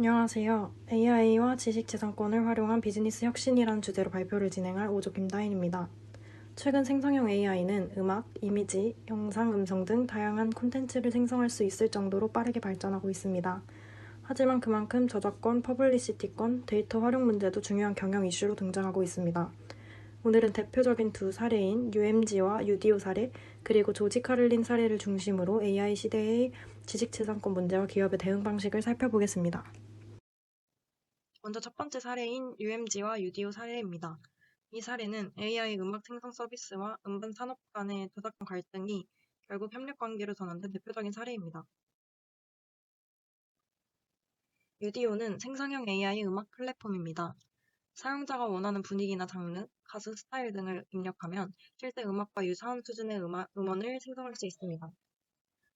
안녕하세요. AI와 지식재산권을 활용한 비즈니스 혁신이라는 주제로 발표를 진행할 오조 김다인입니다. 최근 생성형 AI는 음악, 이미지, 영상, 음성 등 다양한 콘텐츠를 생성할 수 있을 정도로 빠르게 발전하고 있습니다. 하지만 그만큼 저작권, 퍼블리시티권, 데이터 활용 문제도 중요한 경영 이슈로 등장하고 있습니다. 오늘은 대표적인 두 사례인 UMG와 UDO 사례, 그리고 조지 카를린 사례를 중심으로 AI 시대의 지식재산권 문제와 기업의 대응 방식을 살펴보겠습니다. 먼저 첫 번째 사례인 UMG와 UDO 사례입니다. 이 사례는 AI 음악 생성 서비스와 음반 산업 간의 저작권 갈등이 결국 협력 관계로 전환된 대표적인 사례입니다. UDO는 생성형 AI 음악 플랫폼입니다. 사용자가 원하는 분위기나 장르, 가수 스타일 등을 입력하면 실제 음악과 유사한 수준의 음원을 생성할 수 있습니다.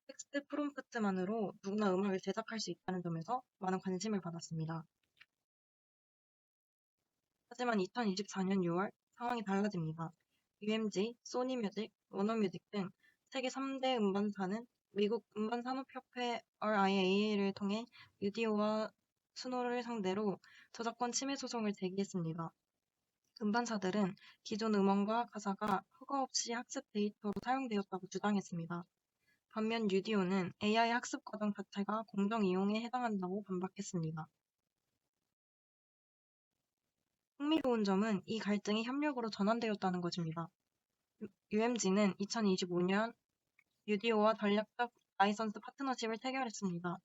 텍스트 프롬프트만으로 누구나 음악을 제작할 수 있다는 점에서 많은 관심을 받았습니다. 하지만 2024년 6월 상황이 달라집니다. UMG, 소니뮤직, 워너뮤직 등 세계 3대 음반사는 미국 음반산업협회 RIA를 통해 UDO와 수노를 상대로 저작권 침해 소송을 제기했습니다. 음반사들은 기존 음원과 가사가 허가 없이 학습 데이터로 사용되었다고 주장했습니다. 반면 UDO는 AI 학습 과정 자체가 공정 이용에 해당한다고 반박했습니다. 흥미로운 점은 이 갈등이 협력으로 전환되었다는 것입니다. UMG는 2025년 UDO와 전략적 라이선스 파트너십을 체결했습니다.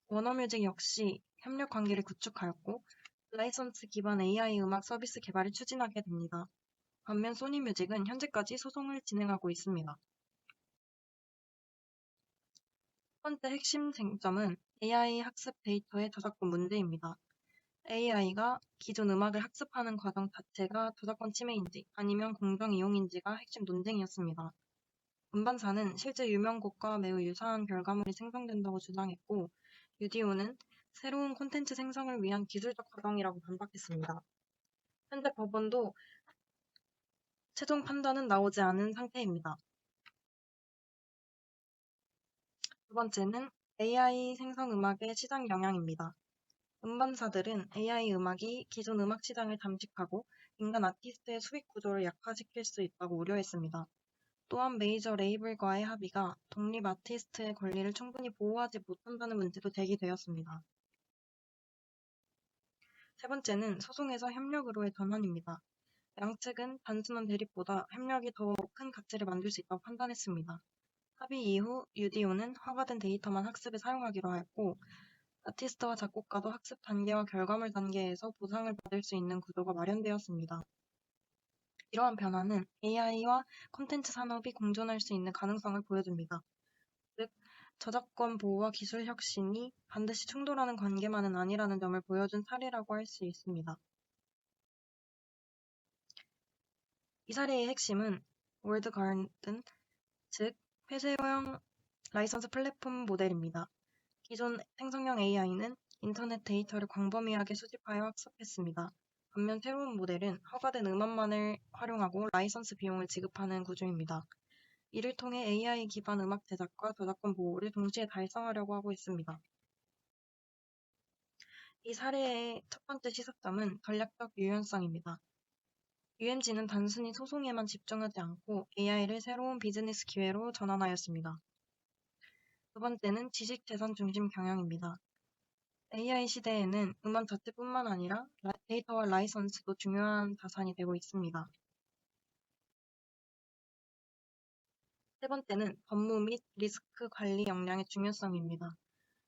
워너뮤직 역시 협력 관계를 구축하였고 라이선스 기반 AI 음악 서비스 개발을 추진하게 됩니다. 반면 소니뮤직은 현재까지 소송을 진행하고 있습니다. 첫 번째 핵심 쟁점은 AI 학습 데이터의 저작권 문제입니다. AI가 기존 음악을 학습하는 과정 자체가 저작권 침해인지 아니면 공정 이용인지가 핵심 논쟁이었습니다. 음반사는 실제 유명곡과 매우 유사한 결과물이 생성된다고 주장했고, UDO는 새로운 콘텐츠 생성을 위한 기술적 과정이라고 반박했습니다. 현재 법원도 최종 판단은 나오지 않은 상태입니다. 두 번째는 AI 생성 음악의 시장 영향입니다. 음반사들은 AI 음악이 기존 음악 시장을 잠식하고 인간 아티스트의 수익 구조를 약화시킬 수 있다고 우려했습니다. 또한 메이저 레이블과의 합의가 독립 아티스트의 권리를 충분히 보호하지 못한다는 문제도 제기되었습니다. 세 번째는 소송에서 협력으로의 전환입니다. 양측은 단순한 대립보다 협력이 더 큰 가치를 만들 수 있다고 판단했습니다. 합의 이후 UDO는 허가된 데이터만 학습에 사용하기로 하였고, 아티스트와 작곡가도 학습 단계와 결과물 단계에서 보상을 받을 수 있는 구조가 마련되었습니다. 이러한 변화는 AI와 콘텐츠 산업이 공존할 수 있는 가능성을 보여줍니다. 즉, 저작권 보호와 기술 혁신이 반드시 충돌하는 관계만은 아니라는 점을 보여준 사례라고 할 수 있습니다. 이 사례의 핵심은 월드 가든, 즉 폐쇄형 라이선스 플랫폼 모델입니다. 기존 생성형 AI는 인터넷 데이터를 광범위하게 수집하여 학습했습니다. 반면 새로운 모델은 허가된 음악만을 활용하고 라이선스 비용을 지급하는 구조입니다. 이를 통해 AI 기반 음악 제작과 저작권 보호를 동시에 달성하려고 하고 있습니다. 이 사례의 첫 번째 시사점은 전략적 유연성입니다. UMG는 단순히 소송에만 집중하지 않고 AI를 새로운 비즈니스 기회로 전환하였습니다. 두 번째는 지식 재산 중심 경영입니다. AI 시대에는 음원 자체뿐만 아니라 데이터와 라이선스도 중요한 자산이 되고 있습니다. 세 번째는 법무 및 리스크 관리 역량의 중요성입니다.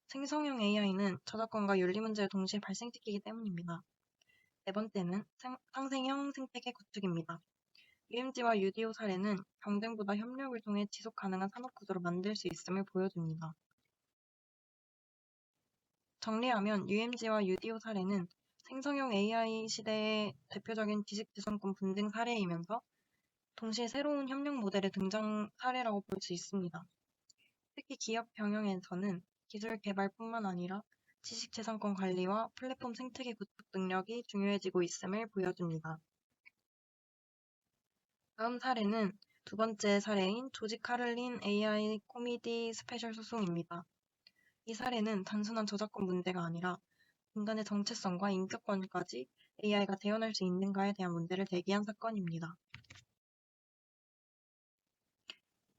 생성형 AI는 저작권과 윤리 문제를 동시에 발생시키기 때문입니다. 네 번째는 상생형 생태계 구축입니다. UMG와 UDO 사례는 경쟁보다 협력을 통해 지속 가능한 산업 구조를 만들 수 있음을 보여줍니다. 정리하면 UMG와 UDO 사례는 생성형 AI 시대의 대표적인 지식재산권 분쟁 사례이면서 동시에 새로운 협력 모델의 등장 사례라고 볼 수 있습니다. 특히 기업 경영에서는 기술 개발뿐만 아니라 지식재산권 관리와 플랫폼 생태계 구축 능력이 중요해지고 있음을 보여줍니다. 다음 사례는 두 번째 사례인 조지 카를린 AI 코미디 스페셜 소송입니다. 이 사례는 단순한 저작권 문제가 아니라 인간의 정체성과 인격권까지 AI가 대연할 수 있는가에 대한 문제를 제기한 사건입니다.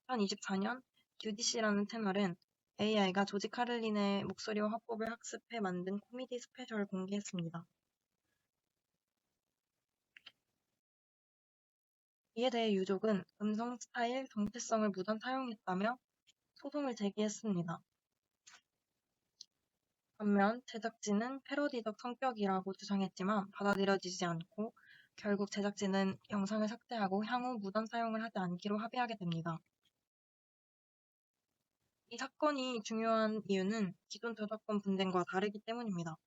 2024년 UDC라는 채널은 AI가 조지 카를린의 목소리와 화법을 학습해 만든 코미디 스페셜을 공개했습니다. 이에 대해 유족은 음성 스타일 정체성을 무단 사용했다며 소송을 제기했습니다. 반면 제작진은 패러디적 성격이라고 주장했지만 받아들여지지 않고 결국 제작진은 영상을 삭제하고 향후 무단 사용을 하지 않기로 합의하게 됩니다. 이 사건이 중요한 이유는 기존 저작권 분쟁과 다르기 때문입니다.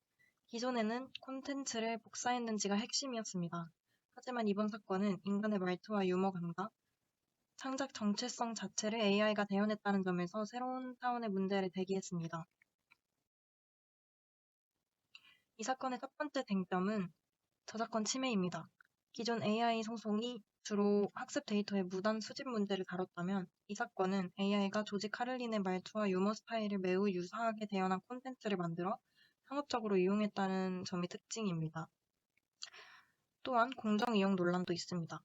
기존에는 콘텐츠를 복사했는지가 핵심이었습니다. 하지만 이번 사건은 인간의 말투와 유머 감각, 창작 정체성 자체를 AI가 대연했다는 점에서 새로운 차원의 문제를 제기했습니다. 이 사건의 첫 번째 쟁점은 저작권 침해입니다. 기존 AI 소송이 주로 학습 데이터의 무단 수집 문제를 다뤘다면 이 사건은 AI가 조지 카를린의 말투와 유머 스타일을 매우 유사하게 대연한 콘텐츠를 만들어 상업적으로 이용했다는 점이 특징입니다. 또한 공정 이용 논란도 있습니다.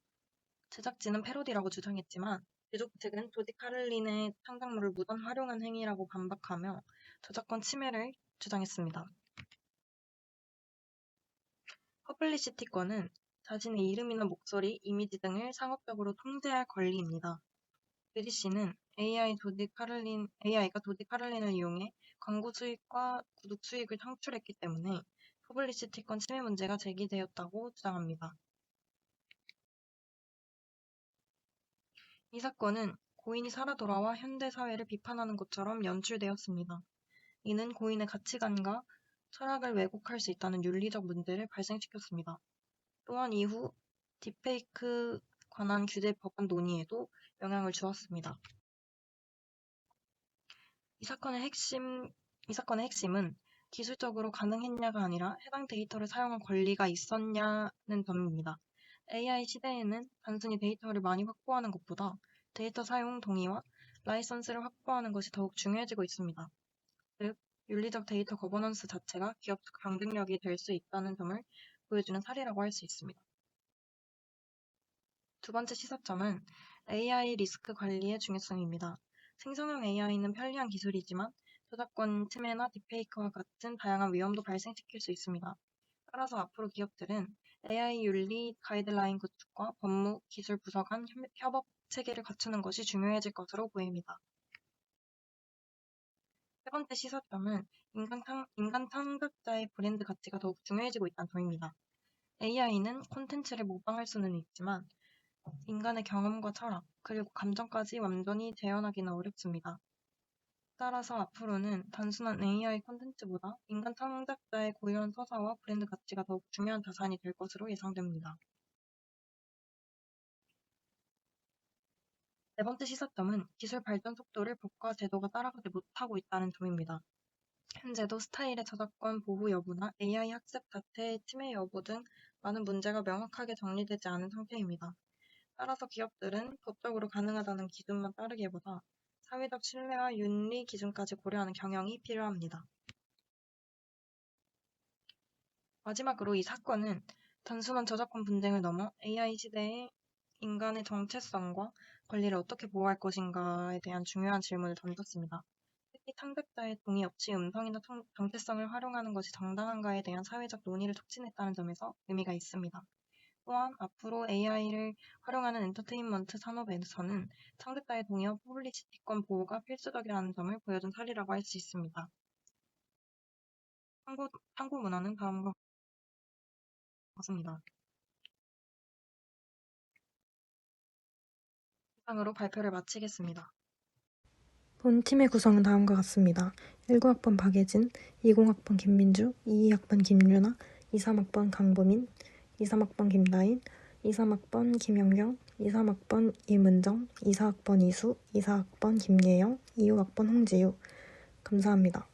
제작진은 패러디라고 주장했지만 유족 측은 조지 카를린의 창작물을 무단 활용한 행위라고 반박하며 저작권 침해를 주장했습니다. 퍼블리시티권은 자신의 이름이나 목소리, 이미지 등을 상업적으로 통제할 권리입니다. UDC는 AI가 조지 카를린을 이용해 광고 수익과 구독 수익을 창출했기 때문에 퍼블리시티권 침해 문제가 제기되었다고 주장합니다. 이 사건은 고인이 살아 돌아와 현대 사회를 비판하는 것처럼 연출되었습니다. 이는 고인의 가치관과 철학을 왜곡할 수 있다는 윤리적 문제를 발생시켰습니다. 또한 이후 딥페이크 관한 규제 법안 논의에도 영향을 주었습니다. 이 사건의 핵심은 기술적으로 가능했냐가 아니라 해당 데이터를 사용할 권리가 있었냐는 점입니다. AI 시대에는 단순히 데이터를 많이 확보하는 것보다 데이터 사용 동의와 라이선스를 확보하는 것이 더욱 중요해지고 있습니다. 즉, 윤리적 데이터 거버넌스 자체가 기업적 경쟁력이 될 수 있다는 점을 보여주는 사례라고 할 수 있습니다. 두 번째 시사점은 AI 리스크 관리의 중요성입니다. 생성형 AI는 편리한 기술이지만 저작권 침해나 딥페이크와 같은 다양한 위험도 발생시킬 수 있습니다. 따라서 앞으로 기업들은 AI 윤리 가이드라인 구축과 법무, 기술 부서 간 협업 체계를 갖추는 것이 중요해질 것으로 보입니다. 세 번째 시사점은 인간 창작자의 브랜드 가치가 더욱 중요해지고 있다는 점입니다. AI는 콘텐츠를 모방할 수는 있지만 인간의 경험과 철학, 그리고 감정까지 완전히 재현하기는 어렵습니다. 따라서 앞으로는 단순한 AI 콘텐츠보다 인간 창작자의 고유한 서사와 브랜드 가치가 더욱 중요한 자산이 될 것으로 예상됩니다. 네 번째 시사점은 기술 발전 속도를 법과 제도가 따라가지 못하고 있다는 점입니다. 현재도 스타일의 저작권 보호 여부나 AI 학습 자체의 침해 여부 등 많은 문제가 명확하게 정리되지 않은 상태입니다. 따라서 기업들은 법적으로 가능하다는 기준만 따르기보다 사회적 신뢰와 윤리 기준까지 고려하는 경영이 필요합니다. 마지막으로 이 사건은 단순한 저작권 분쟁을 넘어 AI 시대의 인간의 정체성과 권리를 어떻게 보호할 것인가에 대한 중요한 질문을 던졌습니다. 특히 창작자의 동의 없이 음성이나 정체성을 활용하는 것이 정당한가에 대한 사회적 논의를 촉진했다는 점에서 의미가 있습니다. 또한 앞으로 AI를 활용하는 엔터테인먼트 산업에서는 창작자의 동의와 퍼블리시티권 보호가 필수적이라는 점을 보여준 사례라고 할 수 있습니다. 참고 문헌은 다음과 같습니다. 이상으로 발표를 마치겠습니다. 본 팀의 구성은 다음과 같습니다. 19학번 박예진, 20학번 김민주, 22학번 김유나, 23학번 강보민, 23학번 김다인, 23학번 김영경, 23학번 임은정, 24학번 이수, 24학번 김예영, 25학번 홍지유. 감사합니다.